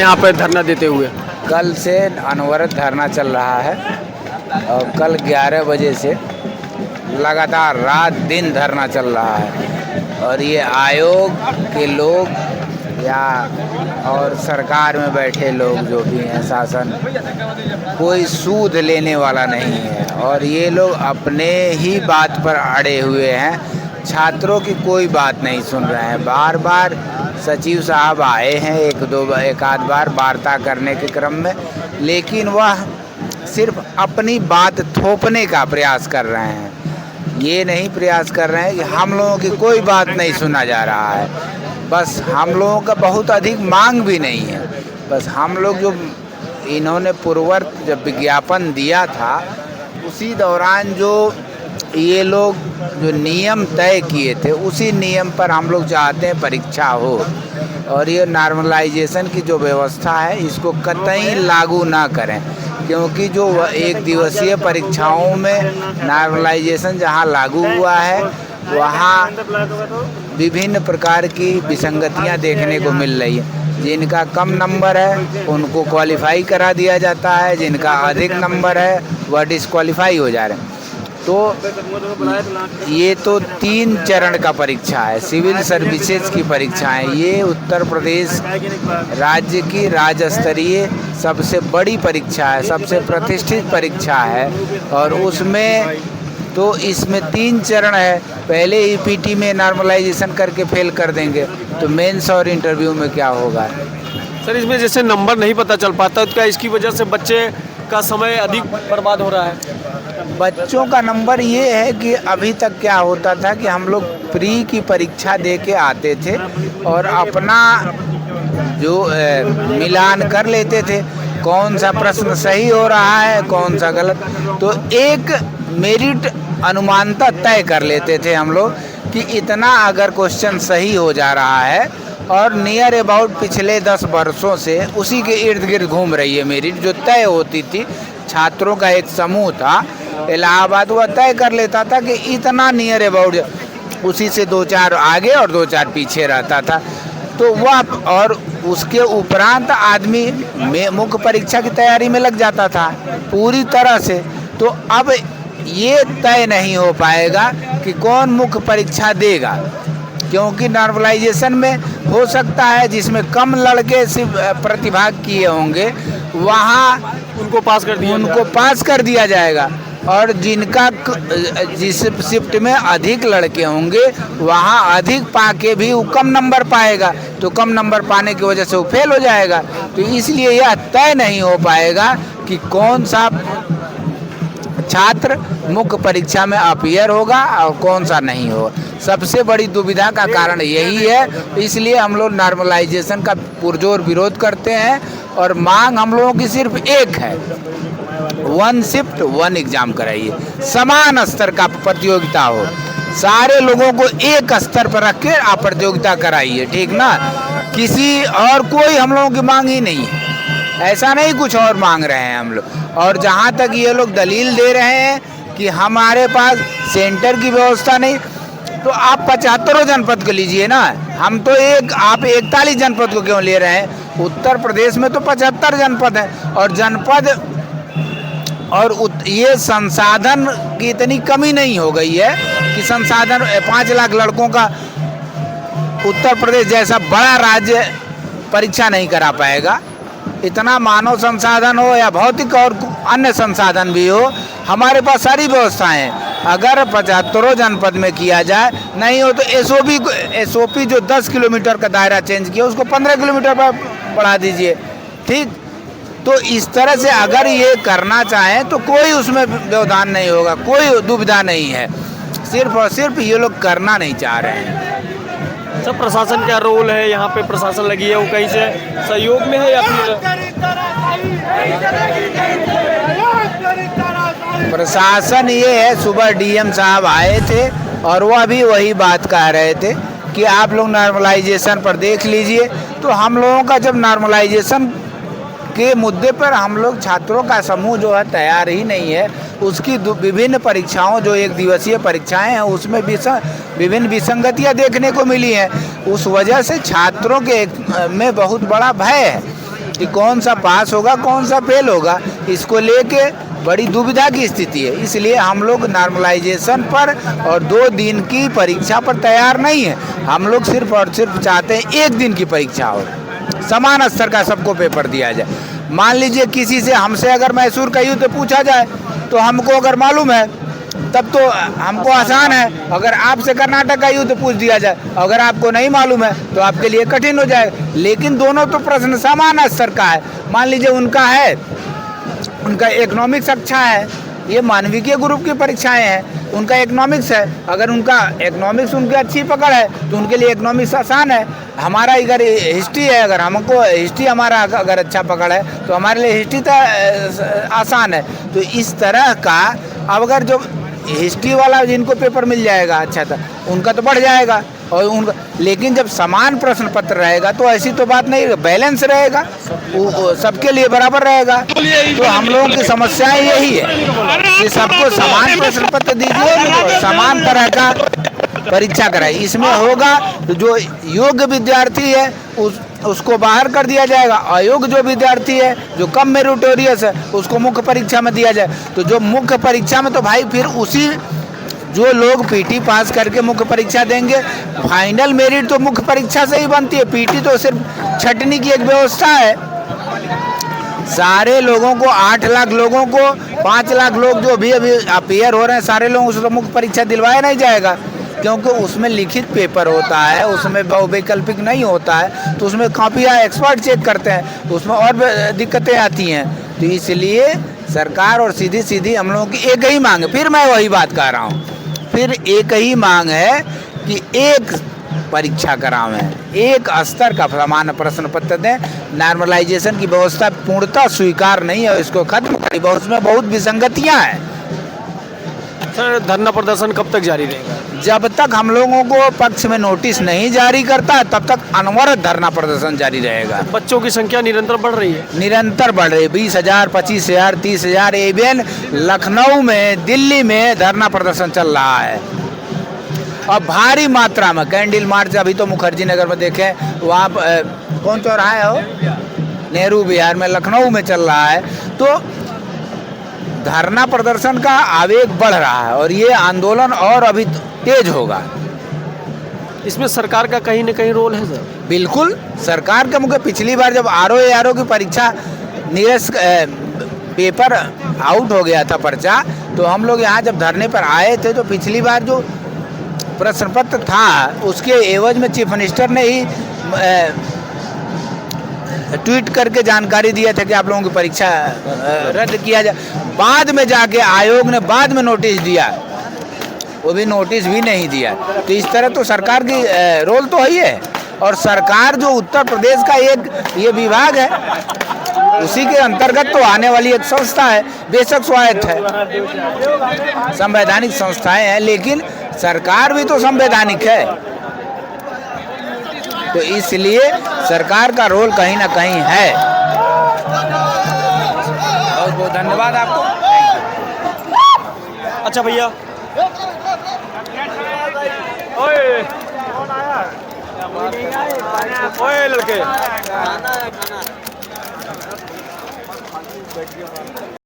यहाँ पे धरना देते हुए? कल से अनवरत धरना चल रहा है और कल 11 बजे से लगातार रात दिन धरना चल रहा है। और ये आयोग के लोग या और सरकार में बैठे लोग जो भी हैं, शासन, कोई सूद लेने वाला नहीं है और ये लोग अपने ही बात पर अड़े हुए हैं। छात्रों की कोई बात नहीं सुन रहे हैं। बार बार सचिव साहब आए हैं एक आध बार वार्ता करने के क्रम में, लेकिन वह सिर्फ अपनी बात थोपने का प्रयास कर रहे हैं। ये नहीं प्रयास कर रहे हैं कि हम लोगों की कोई बात नहीं सुना जा रहा है। बस हम लोगों का बहुत अधिक मांग भी नहीं है। बस हम लोग जो इन्होंने पूर्ववर्त जब विज्ञापन दिया था उसी दौरान जो ये लोग जो नियम तय किए थे उसी नियम पर हम लोग चाहते हैं परीक्षा हो। और ये नॉर्मलाइजेशन की जो व्यवस्था है इसको कतई लागू ना करें, क्योंकि जो एक दिवसीय परीक्षाओं में नॉर्मलाइजेशन जहां लागू हुआ है वहां विभिन्न प्रकार की विसंगतियां देखने को मिल रही है। जिनका कम नंबर है उनको क्वालिफाई करा दिया जाता है, जिनका अधिक नंबर है वह डिस्क्वालीफाई हो जा रहे हैं। तो ये तो 3 चरण का परीक्षा है, सिविल सर्विसेज की परीक्षा है। ये उत्तर प्रदेश राज्य की राज्य स्तरीय सबसे बड़ी परीक्षा है, सबसे प्रतिष्ठित परीक्षा है। और उसमें तो इसमें 3 चरण है। पहले ईपीटी में नॉर्मलाइजेशन करके फेल कर देंगे तो मेंस और इंटरव्यू में क्या होगा? सर, इसमें जैसे नंबर नहीं पता चल पाता तो क्या इसकी वजह से बच्चे का समय अधिक बर्बाद हो रहा है? बच्चों का नंबर ये है कि अभी तक क्या होता था कि हम लोग प्री की परीक्षा दे के आते थे और अपना जो मिलान कर लेते थे, कौन सा प्रश्न सही हो रहा है कौन सा गलत। तो एक मेरिट अनुमानता तय कर लेते थे हम लोग कि इतना अगर क्वेश्चन सही हो जा रहा है और नियर अबाउट पिछले 10 वर्षों से उसी के इर्द गिर्द घूम रही है मेरिट जो तय होती थी। छात्रों का एक समूह था इलाहाबाद, वह तय कर लेता था कि इतना नियर अबाउट, उसी से 2-4 आगे और 2-4 पीछे रहता था। तो वह और उसके उपरांत आदमी मुख्य परीक्षा की तैयारी में लग जाता था पूरी तरह से। तो अब ये तय नहीं हो पाएगा कि कौन मुख्य परीक्षा देगा, क्योंकि नॉर्मलाइजेशन में हो सकता है जिसमें कम लड़के सिर्फ प्रतिभाग किए होंगे वहाँ उनको पास कर दिया जाएगा और जिनका जिस शिफ्ट में अधिक लड़के होंगे वहाँ अधिक पाके भी वो कम नंबर पाएगा, तो कम नंबर पाने की वजह से वो फेल हो जाएगा। तो इसलिए यह तय नहीं हो पाएगा कि कौन सा छात्र मुख्य परीक्षा में अपीयर होगा और कौन सा नहीं होगा। सबसे बड़ी दुविधा का कारण यही है। इसलिए हम लोग नॉर्मलाइजेशन का पुरजोर विरोध करते हैं और मांग हम लोगों की सिर्फ एक है, 1 शिफ्ट 1 एग्जाम कराइए, समान स्तर का प्रतियोगिता हो, सारे लोगों को एक स्तर पर रख के आप प्रतियोगिता कराइए, ठीक ना। किसी और कोई हम लोगों की मांग ही नहीं है, ऐसा नहीं कुछ और मांग रहे हैं हम लोग। और जहाँ तक ये लोग दलील दे रहे हैं कि हमारे पास सेंटर की व्यवस्था नहीं, तो आप 75 जनपद को लीजिए ना। हम तो आप 41 जनपद को क्यों ले रहे हैं? उत्तर प्रदेश में तो 75 जनपद हैं और जनपद और ये संसाधन की इतनी कमी नहीं हो गई है कि संसाधन 5 लाख लड़कों का उत्तर प्रदेश जैसा बड़ा राज्य परीक्षा नहीं करा पाएगा। इतना मानव संसाधन हो या भौतिक और अन्य संसाधन भी हो, हमारे पास सारी व्यवस्थाएं हैं। अगर 75 जनपद में किया जाए, नहीं हो तो एसओपी जो 10 किलोमीटर का दायरा चेंज किया उसको 15 किलोमीटर पर बढ़ा दीजिए, ठीक। तो इस तरह से अगर ये करना चाहें तो कोई उसमें व्यवधान नहीं होगा, कोई दुविधा नहीं है। सिर्फ और सिर्फ ये लोग करना नहीं चाह रहे हैं। सब प्रशासन का रोल है यहाँ पे, प्रशासन लगी है वो कहीं से सहयोग में है या फिर? प्रशासन ये है, सुबह डीएम साहब आए थे और वह भी वही बात कह रहे थे कि आप लोग नॉर्मलाइजेशन पर देख लीजिए। तो हम लोगों का जब नॉर्मलाइजेशन के मुद्दे पर हम लोग छात्रों का समूह जो है तैयार ही नहीं है, उसकी विभिन्न परीक्षाओं जो एक दिवसीय परीक्षाएं हैं उसमें विभिन्न विसंगतियां देखने को मिली हैं। उस वजह से छात्रों के में बहुत बड़ा भय है कि कौन सा पास होगा कौन सा फेल होगा, इसको लेके बड़ी दुविधा की स्थिति है। इसलिए हम लोग नॉर्मलाइजेशन पर और 2 दिन की परीक्षा पर तैयार नहीं है। हम लोग सिर्फ और सिर्फ चाहते हैं 1 दिन की परीक्षा हो, समान स्तर का सबको पेपर दिया जाए। मान लीजिए किसी से हमसे अगर मैसूर का युद्ध पूछा जाए तो हमको अगर मालूम है तब तो हमको आसान है, अगर आपसे कर्नाटक का युद्ध पूछ दिया जाए अगर आपको नहीं मालूम है तो आपके लिए कठिन हो जाएगा। लेकिन दोनों तो प्रश्न समान स्तर का है। मान लीजिए उनका है, उनका इकोनॉमिक्स अच्छा है, ये मानविकीय ग्रुप की परीक्षाएं हैं, उनका इकोनॉमिक्स है, अगर उनका इकोनॉमिक्स उनकी अच्छी पकड़ है तो उनके लिए इकोनॉमिक्स आसान है। हमारा अगर हिस्ट्री है, अगर हमको हिस्ट्री हमारा अगर अच्छा पकड़ है तो हमारे लिए हिस्ट्री तो आसान है। तो इस तरह का अब अगर जो हिस्ट्री वाला जिनको पेपर मिल जाएगा अच्छा था उनका तो बढ़ जाएगा, और उनका लेकिन जब समान प्रश्न पत्र रहेगा तो ऐसी तो बात नहीं, बैलेंस रहेगा, सबके लिए बराबर रहेगा। तो हम लोगों की समस्याएं यही है कि सबको समान प्रश्न पत्र दीजिए, समान तरह का परीक्षा कराए। इसमें होगा तो जो योग्य विद्यार्थी है उसको बाहर कर दिया जाएगा, अयोग्य जो विद्यार्थी है जो कम मेरिटोरियस है उसको मुख्य परीक्षा में दिया जाए। तो जो मुख्य परीक्षा में तो भाई फिर उसी जो लोग पीटी पास करके मुख्य परीक्षा देंगे, फाइनल मेरिट तो मुख्य परीक्षा से ही बनती है। पीटी तो सिर्फ छटनी की एक व्यवस्था है। सारे लोगों को 8 लाख लोगों को 5 लाख लोग जो भी अभी अपियर हो रहे हैं सारे लोगों को मुख्य परीक्षा दिलवाया नहीं जाएगा, क्योंकि उसमें लिखित पेपर होता है, उसमें वैकल्पिक नहीं होता है। तो उसमें कॉपियाँ एक्सपर्ट चेक करते हैं, उसमें और दिक्कतें आती हैं। तो इसलिए सरकार और सीधी सीधी हम लोगों की एक ही मांग है, फिर मैं वही बात कह रहा हूँ, फिर एक ही मांग है कि एक परीक्षा करावें, एक स्तर का समान प्रश्न पत्र दें। नॉर्मलाइजेशन की व्यवस्था पूर्णतः स्वीकार नहीं है, इसको खत्म करें, उसमें बहुत विसंगतियाँ हैं। सर धरना प्रदर्शन कब तक जारी रहेगा? जब तक हम लोगों को पक्ष में नोटिस नहीं जारी करता तब तक अनवरत धरना प्रदर्शन जारी रहेगा। बच्चों की संख्या निरंतर बढ़ रही है, निरंतर बढ़ रही है, 20,000, 25,000, 30,000, इवन लखनऊ में, दिल्ली में धरना प्रदर्शन चल रहा है। और भारी मात्रा में कैंडल मार्च, अभी तो मुखर्जी नगर में देखें, वहाँ कौन चौराहा है वो, नेहरू विहार में, लखनऊ में चल रहा है। तो धरना प्रदर्शन का आवेग बढ़ रहा है और ये आंदोलन और अभी तेज होगा। इसमें सरकार का कहीं न कहीं रोल है सर? बिल्कुल सरकार का मुख्य, पिछली बार जब आरओ की परीक्षा पेपर आउट हो गया था पर्चा, तो हम लोग यहाँ जब धरने पर आए थे तो पिछली बार जो प्रश्न पत्र था उसके एवज में चीफ मिनिस्टर ने ही ट्वीट करके जानकारी दिया था कि आप लोगों की परीक्षा रद्द किया जाए। बाद में जाके आयोग ने बाद में नोटिस दिया, वो भी नोटिस भी नहीं दिया। तो इस तरह तो सरकार की रोल तो ही है। और सरकार जो उत्तर प्रदेश का एक ये विभाग है उसी के अंतर्गत तो आने वाली एक संस्था है, बेशक स्वायत्त है, संवैधानिक संस्थाएं हैं, लेकिन सरकार भी तो संवैधानिक है। तो इसलिए सरकार का रोल कहीं ना कहीं है। बहुत बहुत धन्यवाद आपको। अच्छा भैया, ओए लड़के